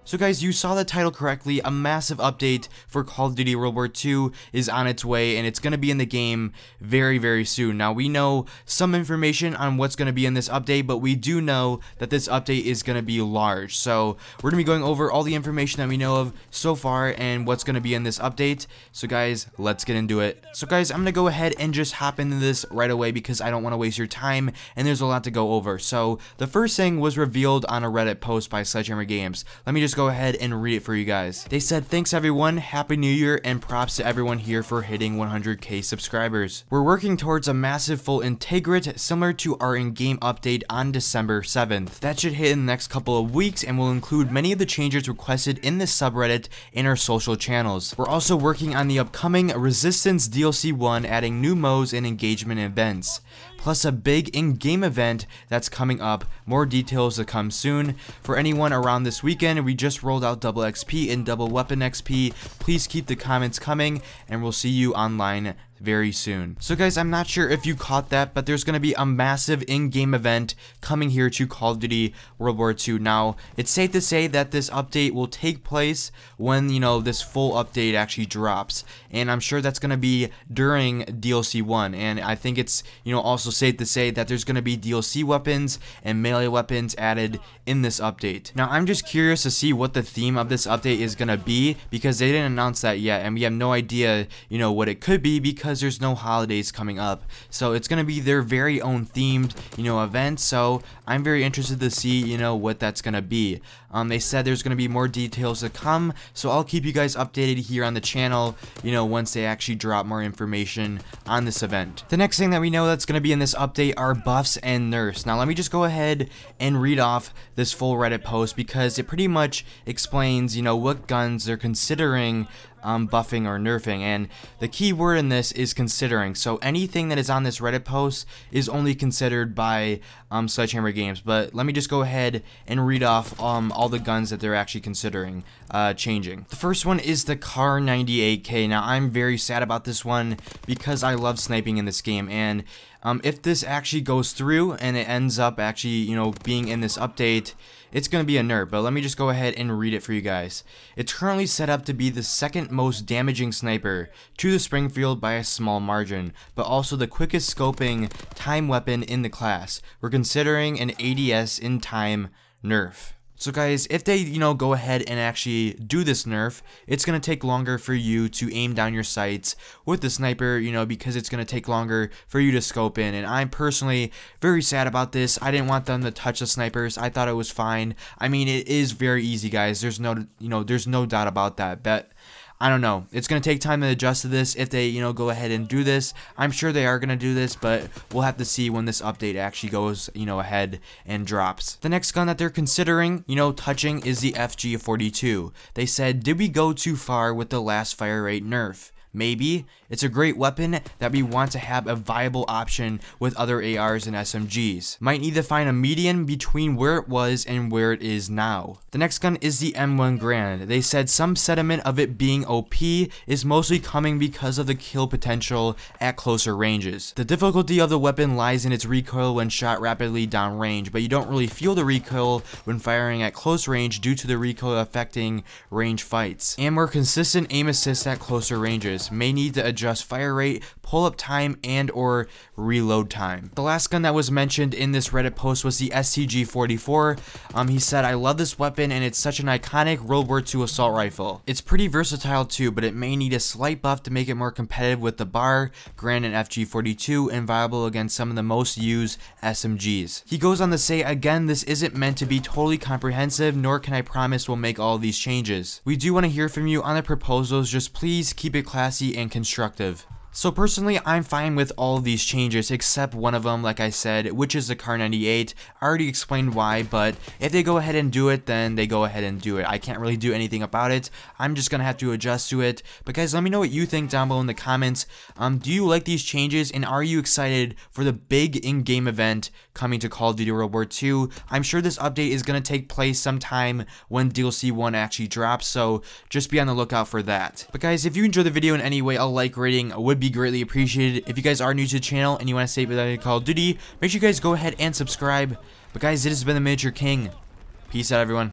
So guys, you saw the title correctly. A massive update for Call of Duty World War II is on its way, and it's going to be in the game very, very soon. Now, we know some information on what's going to be in this update, but we do know that this update is going to be large. So we're going to be going over all the information that we know of so far and what's going to be in this update. So guys, let's get into it. So guys, I'm going to go ahead and just hop into this right away because I don't want to waste your time, and there's a lot to go over. So the first thing was revealed on a Reddit post by Sledgehammer Games. Let me just go ahead and read it for you guys. They said, "Thanks everyone, happy new year, and props to everyone here for hitting 100k subscribers. We're working towards a massive full Integrate similar to our in-game update on December 7th. That should hit in the next couple of weeks and will include many of the changes requested in this subreddit in our social channels. We're also working on the upcoming Resistance DLC 1, adding new modes and engagement events, plus a big in-game event that's coming up. More details to come soon. For anyone around this weekend, we just rolled out double XP and double weapon XP. Please keep the comments coming, and we'll see you online very soon." So guys, I'm not sure if you caught that, but there's going to be a massive in-game event coming here to Call of Duty World War II. Now, it's safe to say that this update will take place when, this full update actually drops. And I'm sure that's going to be during DLC 1. And I think it's, also safe to say that there's going to be DLC weapons and melee weapons added in this update. Now, I'm just curious to see what the theme of this update is going to be, because they didn't announce that yet. And we have no idea, what it could be, because there's no holidays coming up. So it's going to be their very own themed, event. So I'm very interested to see, what that's going to be. They said there's going to be more details to come, so I'll keep you guys updated here on the channel, once they actually drop more information on this event. The next thing that we know that's going to be in this update are buffs and nerfs. Now let me just go ahead and read off this full Reddit post, because it pretty much explains, what guns they're considering buffing or nerfing, and the key word in this is considering. So anything that is on this Reddit post is only considered by Sledgehammer Games. But let me just go ahead and read off all the guns that they're actually considering changing. The first one is the CAR 98K. Now I'm very sad about this one because I love sniping in this game, and if this actually goes through and it ends up actually, being in this update, it's going to be a nerf. But let me just go ahead and read it for you guys. It's currently set up to be the second most damaging sniper to the Springfield by a small margin, but also the quickest scoping time weapon in the class. We're considering an ADS in time nerf. So guys, if they, go ahead and actually do this nerf, it's going to take longer for you to aim down your sights with the sniper, because it's going to take longer for you to scope in. And I'm personally very sad about this. I didn't want them to touch the snipers. I thought it was fine. I mean, it is very easy, guys. There's no, there's no doubt about that. But I don't know. It's going to take time to adjust to this if they, go ahead and do this. I'm sure they are going to do this, but we'll have to see when this update actually goes, ahead and drops. The next gun that they're considering, touching is the FG42. They said, "Did we go too far with the last fire rate nerf? Maybe. It's a great weapon that we want to have a viable option with other ARs and SMGs. Might need to find a median between where it was and where it is now." The next gun is the M1 Grand. They said some sentiment of it being OP is mostly coming because of the kill potential at closer ranges. The difficulty of the weapon lies in its recoil when shot rapidly downrange, but you don't really feel the recoil when firing at close range due to the recoil affecting range fights. And more consistent aim assist at closer ranges. May need to adjust fire rate, pull-up time, and or reload time. The last gun that was mentioned in this Reddit post was the STG-44. He said, "I love this weapon and it's such an iconic World War II assault rifle. It's pretty versatile too, but it may need a slight buff to make it more competitive with the BAR, Grand, and FG-42 and viable against some of the most used SMGs." He goes on to say, "Again, this isn't meant to be totally comprehensive, nor can I promise we'll make all of these changes. We do want to hear from you on the proposals, just please keep it classy and constructive." So personally, I'm fine with all of these changes except one of them, like I said, which is the CAR 98. I already explained why, but if they go ahead and do it, then they go ahead and do it. I can't really do anything about it. I'm just gonna have to adjust to it. But guys, let me know what you think down below in the comments. Do you like these changes, and are you excited for the big in-game event coming to Call of Duty World War II? I'm sure this update is gonna take place sometime when DLC 1 actually drops, so just be on the lookout for that. But guys, if you enjoyed the video in any way, a like rating would be greatly appreciated. If you guys are new to the channel and you want to stay with Call of Duty, make sure you guys go ahead and subscribe. But guys, it has been the Miniature King. Peace out, everyone.